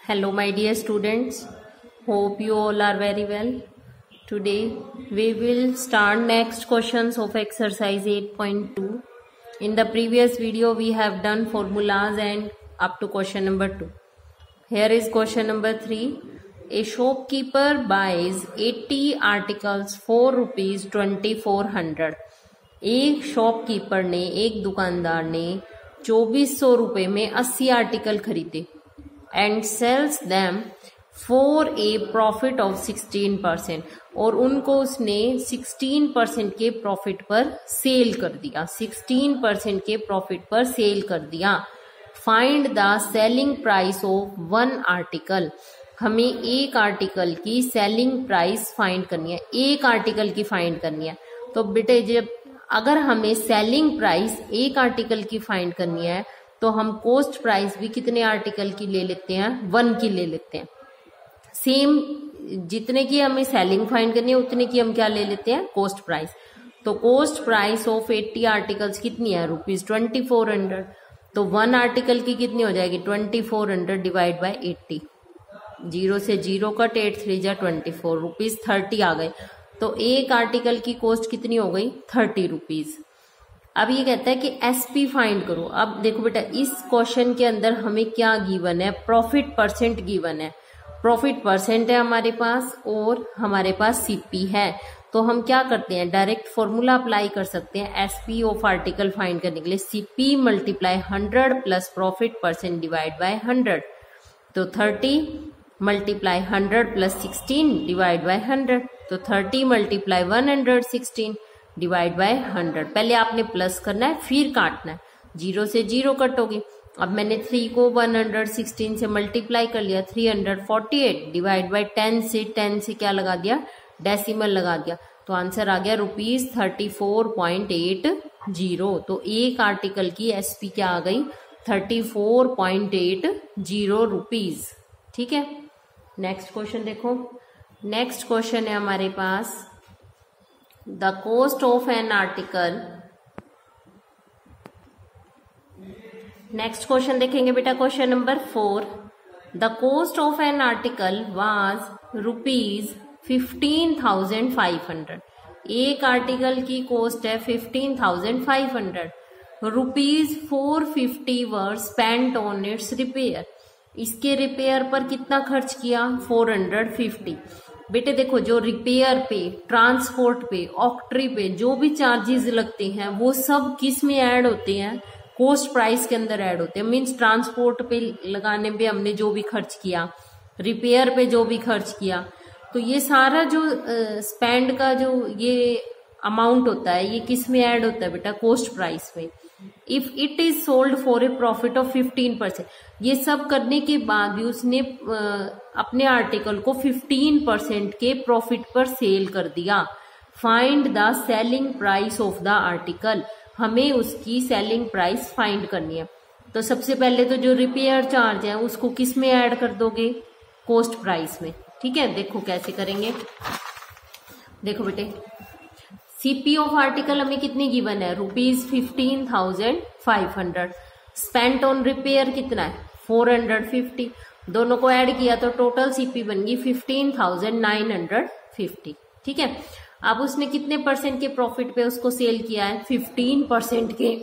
Hello my dear students, hope you all are very well. Today we will start next questions of exercise 8.2. In the previous video we have done formulas and up to question number 2. Here is question number 3. A shopkeeper buys 80 articles for rupees 2400. एक shopkeeper ने, एक दुकानदार ने 2400 रुपए में 80 article खरीदे and sells them for a profit of 16%, और उनको उसने 16% के प्रॉफिट पर सेल कर दिया, 16% के प्रॉफिट पर सेल कर दिया. Find the selling price of one article. हमें एक आर्टिकल की सेलिंग प्राइस फाइंड करनी है, एक आर्टिकल की फाइंड करनी है. तो बेटे जब अगर हमें सेलिंग प्राइस एक आर्टिकल की फाइंड करनी है तो हम कॉस्ट प्राइस भी कितने आर्टिकल की ले लेते हैं, 1 की ले लेते हैं. सेम जितने की हमें सेलिंग फाइंड करनी है उतने की हम क्या ले लेते हैं, कॉस्ट प्राइस. तो कॉस्ट प्राइस ऑफ 80 आर्टिकल्स कितनी है, ₹2400. तो 1 आर्टिकल की कितनी हो जाएगी, 2400 डिवाइड बाय 80. 0 से 0 कट, 8 3 जा 24, ₹30 आ गए. तो एक आर्टिकल की कॉस्ट कितनी हो गई, ₹30. अब ये कहता है कि एसपी फाइंड करो. अब देखो बेटा इस क्वेश्चन के अंदर हमें क्या गिवन है, प्रॉफिट परसेंट गिवन है. प्रॉफिट परसेंट है हमारे पास और हमारे पास सीपी है. तो हम क्या करते हैं, डायरेक्ट फॉर्मूला अप्लाई कर सकते हैं एसपी ऑफ आर्टिकल फाइंड करने के लिए. CP multiply 100 plus profit percent divide by 100. तो 30 मल्टीप्लाई 100 प्लस 16 डिवाइड बाय 100. तो 30 मल्टीप्लाई 116 डिवाइड बाय 100. पहले आपने प्लस करना है फिर काटना है. 0 से 0 कट होगी. अब मैंने 3 को 116 से मल्टीप्लाई कर लिया, 348 डिवाइड बाय 10 से क्या लगा दिया, डेसिमल लगा दिया. तो आंसर आ गया ₹34.80. तो एक आर्टिकल की एसपी क्या आ गई, 34.80 रुपीज. ठीक है. नेक्स्ट क्वेश्चन देखो. नेक्स्ट क्वेश्चन है हमारे पास, the cost of an article. Next question देखेंगे बेटा, question number 4. The cost of an article was ₹15,500. एक आर्टिकल की कॉस्ट है 15,500. ₹450 were spent on its repair. इसके रिपेयर पर कितना खर्च किया, 450. बेटे देखो जो रिपेयर पे, ट्रांसपोर्ट पे, ऑक्ट्री पे जो भी चार्जेस लगते हैं वो सब किस में ऐड होते हैं, कॉस्ट प्राइस के अंदर ऐड होते हैं. मीन्स ट्रांसपोर्ट पे लगाने पे हमने जो भी खर्च किया, रिपेयर पे जो भी खर्च किया, तो ये सारा जो स्पेंड का जो ये अमाउंट होता है ये किस में ऐड होता है बेटा, कॉस्ट प्राइस में. If it is sold for a profit of 15%. ये सब करने के बाद भी उसने अपने आर्टिकल को 15% के प्रॉफिट पर सेल कर दिया. Find the selling price of the article. हमें उसकी सेलिंग प्राइस फाइंड करनी है. तो सबसे पहले तो जो रिपेयर चार्ज है उसको किस में ऐड कर दोगे, कॉस्ट प्राइस में. ठीक है. देखो कैसे करेंगे. देखो बेटे सीपी ऑफ आर्टिकल हमें कितनी गिवन है, ₹15,500. स्पेंट ऑन रिपेयर कितना है, 450. दोनों को ऐड किया तो टोटल सीपी बन गई 15,950. ठीक है. अब उसने कितने परसेंट के प्रॉफिट पे उसको सेल किया है, 15% के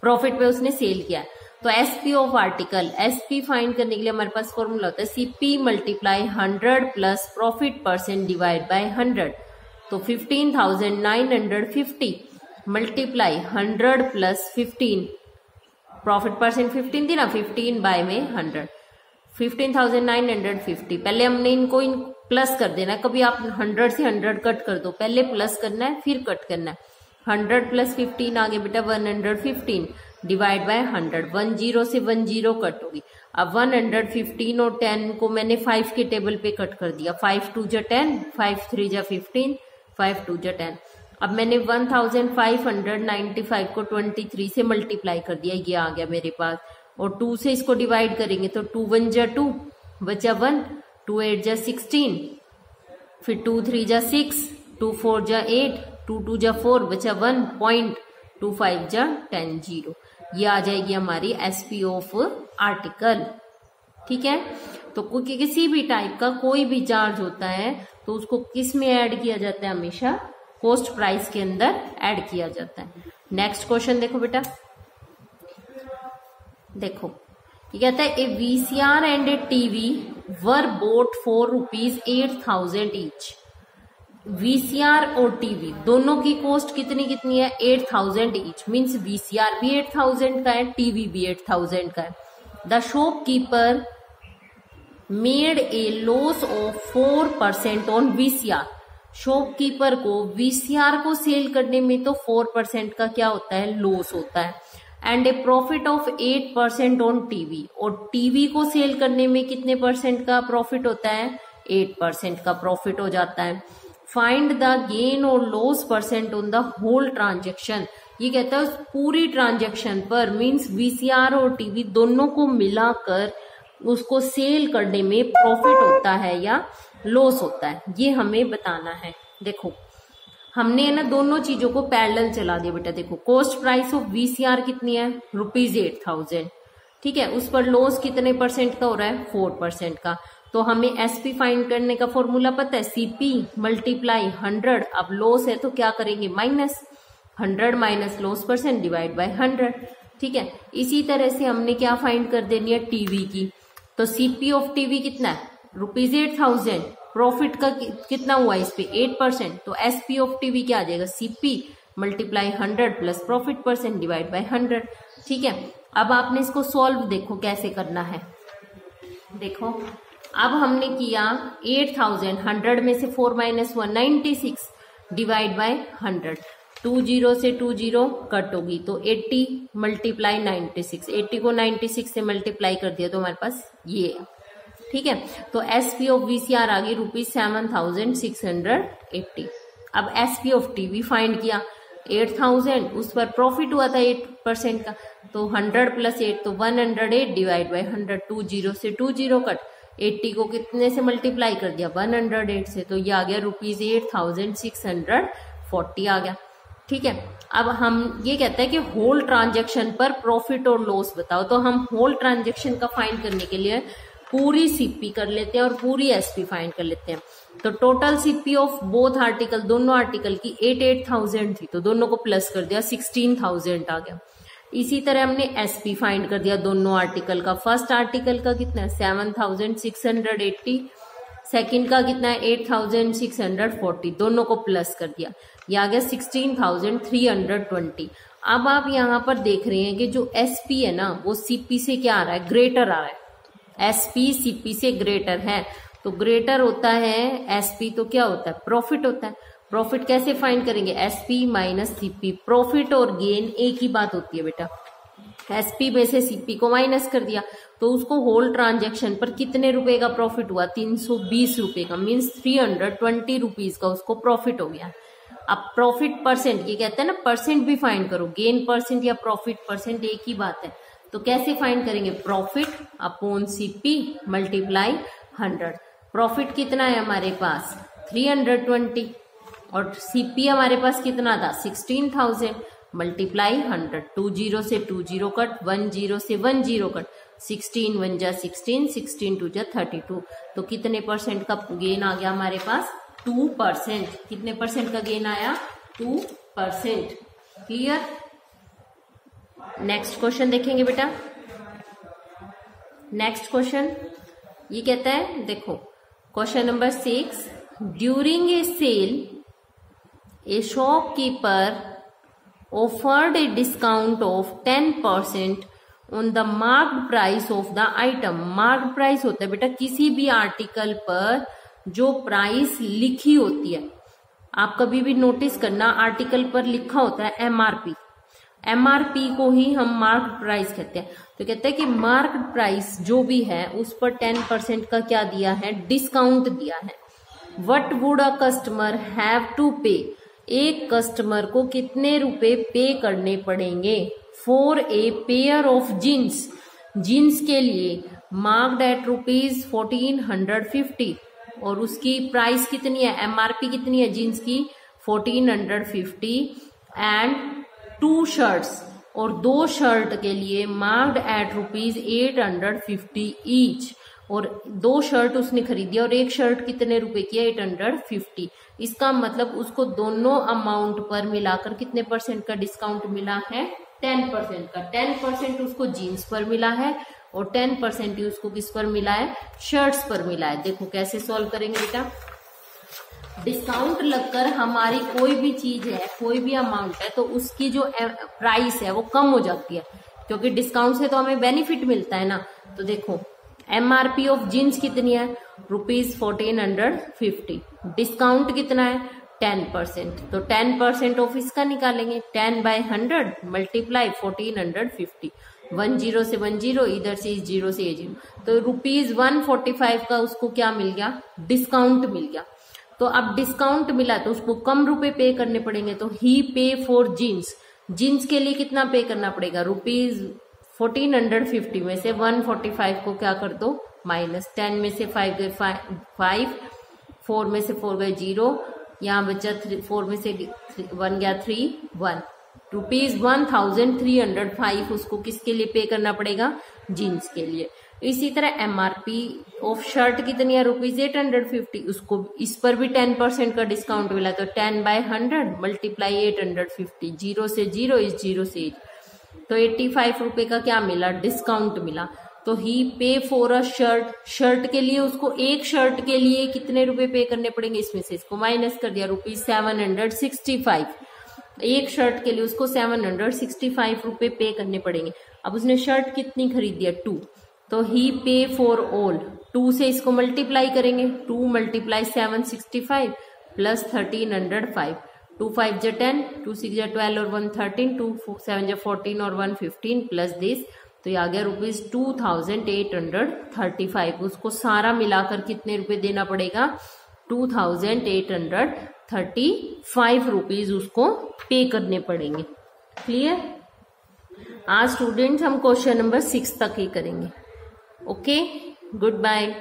प्रॉफिट पे उसने सेल किया है. तो SP of article, SP find करने के लिए हमारे पास फॉर्मूला होता है CP multiply 100 plus profit percent divide by 100. तो 15,950 मल्टीप्लाई 100 प्लस 15, प्रॉफिट परसेंट 15 थी ना, 15 बाय में 100, 15,950. पहले हमने इनको प्लस कर देना है. कभी आप 100 से 100 कट कर दो, पहले प्लस करना है फिर कट करना है. 100 प्लस 15 आगे बेटा 115 डिवाइड बाय 100. 10 से 10 कट होगी. अब 115 और 10 को मैंने 5 के टेबल पे कट कर दिया. 5 2 जा 10, 5 3 जा 15, 5 2 जा 10. अब मैंने 1595 को 23 से मल्टीप्लाई कर दिया, ये आ गया मेरे पास. और 2 से इसको डिवाइड करेंगे तो 2 1 जा 2 बचा 1, 2 8 जा 16, फिर 2 3 जा 6, 2 4 जा 8, 2 2 जा 4 बचा 1, 0.25 जा 10 0. ये आ जाएगी हमारी एसपी ऑफ आर्टिकल. ठीक है। तो किसी भी टाइप का कोई भी चार्ज होता है तो उसको किस में ऐड किया जाता है, हमेशा कॉस्ट प्राइस के अंदर ऐड किया जाता है। नेक्स्ट क्वेश्चन देखो बेटा, देखो ये कहता है a VCR and a TV were bought for ₹8,000 each. VCR और टीवी दोनों की कॉस्ट कितनी कितनी है, 8,000 ईच। मीन्स वीसीआर भी 8,000 का है, टीवी भी 8,000 का है। The shopkeeper made a loss of 4% on VCR. Shopkeeper को वीसीआर को सेल करने में तो 4% का क्या होता है, लॉस होता है। And A profit of 8% on TV, और टीवी को सेल करने में कितने परसेंट का प्रॉफिट होता है, 8% का प्रॉफिट हो जाता है। फाइंड द गेन और loss percent on the whole transaction. ये कहता है पूरी ट्रांजेक्शन पर, मीन्स वीसीआर और टीवी दोनों को मिलाकर उसको सेल करने में प्रॉफिट होता है या लॉस होता है, ये हमें बताना है। देखो हमने ना दोनों चीजों को पैरेलल चला दिया बेटा। देखो कॉस्ट प्राइस ऑफ वीसीआर कितनी है, ₹8,000, ठीक है। उस पर लॉस कितने परसेंट का हो रहा है, 4% का। तो हमें एसपी फाइंड करने का फॉर्मूला पता है, सीपी मल्टीप्लाई 100। अब लॉस है तो क्या करेंगे, minus 100 minus loss percent divide by 100, ठीक है। इसी तरह से हमने क्या फाइंड कर देनी है, टीवी की। तो सीपी ऑफ टीवी कितना है, ₹8,000। प्रॉफिट का कितना हुआ इस पे, 8%। तो एसपी ऑफ टीवी क्या आ जाएगा, CP multiply 100 plus profit percent divide by 100, ठीक है। अब आपने इसको सॉल्व देखो कैसे करना है। देखो अब हमने किया 8,000, 100 में से 4 माइनस 1 96 डिवाइड बाय 100। 20 से 20 कट होगी तो 80 मल्टीप्लाई 96, 80 को 96 से मल्टीप्लाई कर दिया तो हमारे पास ये, ठीक है। तो एसपी ऑफ वीसीआर आ गई ₹7,680। अब एसपी ऑफ टीवी फाइंड किया, 8,000, उस पर प्रॉफिट हुआ था 8% का, तो 100 प्लस 8 तो 108 डिवाइड बाय 100। 20 से 20 कट, 80 को कितने से मल्टीप्लाई कर दिया, 108 से, तो ये आ गया ₹8,640 आ गया, ठीक है। अब हम ये कहते हैं कि होल ट्रांजैक्शन पर प्रॉफिट और लॉस बताओ। तो हम होल ट्रांजैक्शन का फाइंड करने के लिए पूरी सीपी कर लेते हैं और पूरी एसपी फाइंड कर लेते हैं। तो total CP of both article, दोनों आर्टिकल की 8,000 थी, तो दोनों को प्लस कर दिया, 16,000 आ गया। इसी तरह हमने एसपी फाइंड कर दिया दोनों आर्टिकल का। फर्स्ट आर्टिकल का कितना है, 7,680, सेकंड का कितना है, 8,640, दोनों को प्लस कर दिया, ये आ गया 16,320। अब आप यहाँ पर देख रहे हैं कि जो एसपी है ना वो सीपी से क्या आ रहा है, ग्रेटर आ रहा है। एसपी सीपी से ग्रेटर है, तो ग्रेटर होता है एसपी, तो क्या होता है, प्रॉफिट होता है। प्रॉफिट कैसे फाइंड करेंगे, एसपी माइनस सीपी। प्रॉफिट और गेन एक ही बात होती है बेटा। एसपी में से सीपी को माइनस कर दिया तो उसको होल ट्रांजैक्शन पर कितने रुपए का प्रॉफिट हुआ, 320 रुपए का, मीन्स 320 रुपीज का उसको प्रॉफिट हो गया। अब प्रॉफिट परसेंट, ये कहते हैं ना परसेंट भी फाइंड करो, गेन परसेंट या प्रॉफिट परसेंट एक ही बात है। तो कैसे फाइंड करेंगे, profit upon CP multiply 100। Profit कितना है हमारे पास, 320, और सीपी हमारे पास कितना था, 16,000 मल्टीप्लाई 100। 20 से 20 कट, 10 से 10 कट, 16 1 जा 16, 16 2 जा 32। तो कितने परसेंट का गेन आ गया हमारे पास, 2%। कितने परसेंट का गेन आया, 2%। क्लियर। नेक्स्ट क्वेश्चन देखेंगे बेटा। नेक्स्ट क्वेश्चन ये कहता है, देखो question number 6, during a sale a shopkeeper offered a discount of 10% on the marked price of the item। marked price होता है बेटा किसी भी आर्टिकल पर जो प्राइस लिखी होती है। आप कभी भी नोटिस करना, आर्टिकल पर लिखा होता है एमआरपी, एमआरपी को ही हम मार्क्ड प्राइस कहते हैं। तो कहते हैं कि मार्क्ड प्राइस जो भी है उस पर 10% का क्या दिया है, डिस्काउंट दिया है। What would a customer have to pay, एक कस्टमर को कितने रुपए पे करने पड़ेंगे, for a pair of jeans, jeans के लिए, मार्क्ड एट ₹1450, और उसकी प्राइस कितनी है, एमआरपी कितनी है जीन्स की, 1450, एंड 2 शर्ट्स और 2 शर्ट के लिए मार्क्ड एट ₹850 ईच, और 2 शर्ट उसने खरीदी और एक शर्ट कितने रुपए की है 850। इसका मतलब उसको दोनों अमाउंट पर मिलाकर कितने परसेंट का डिस्काउंट मिला है 10% का। 10% उसको जीन्स पर मिला है और 10% ही उसको किस पर मिला है शर्ट्स पर मिला है। देखो कैसे सॉल्व करेंगे बेटा। डिस्काउंट लगकर हमारी कोई भी चीज है, कोई भी अमाउंट है, तो उसकी जो प्राइस है वो कम हो जाती है, क्योंकि डिस्काउंट से तो हमें बेनिफिट मिलता है ना। तो देखो MRP ऑफ जीन्स कितनी है ₹1450, डिस्काउंट कितना है 10%, तो 10% ऑफ इसका निकालेंगे। 10/100 मल्टीप्लाई 1450, 10 से 10, इधर से इस 0 से ये 0, तो ₹145 का उसको क्या मिल गया डिस्काउंट मिल गया। तो अब डिस्काउंट मिला तो उसको कम रुपए पे करने पड़ेंगे, तो ही पे फॉर जीन्स, जीन्स के लिए कितना पे करना पड़ेगा ₹1450 में से 145 को क्या कर दो माइनस, 10 में से 5 गए 5, 4 में से 4 गए 0, यहाँ बचा 4 में से 1 गया 3 1, ₹1305 उसको किसके लिए पे करना पड़ेगा जीन्स के लिए। इसी तरह MRP ऑफ शर्ट कितनी है ₹850, उसको इस पर भी 10% का डिस्काउंट मिला, तो 10/100 मल्टीप्लाई 850, 0 से 0 इस 0 से 1, तो 85 रुपए का क्या मिला डिस्काउंट मिला। तो ही पे फॉर अ शर्ट, शर्ट के लिए उसको एक शर्ट के लिए कितने रुपए पे करने पड़ेंगे, इसमें से इसको माइनस कर दिया ₹765, एक शर्ट के लिए उसको 765 रुपए पे करने पड़ेंगे। अब उसने शर्ट कितनी खरीदी है 2, तो ही पे फॉर ऑल, 2 से इसको मल्टीप्लाई करेंगे, 2 मल्टीप्लाई 765 प्लस 1305, 2 5 जा 10, 2 6 जा 12 और 1 13, 2 7 जा 14 और 1 15 प्लस दिस, तो ये आ गया ₹2835। उसको सारा मिलाकर कितने रुपए देना पड़ेगा 2835 रुपीज उसको पे करने पड़ेंगे। क्लियर। आज स्टूडेंट्स हम क्वेश्चन नंबर 6 तक ही करेंगे। Okay, good bye.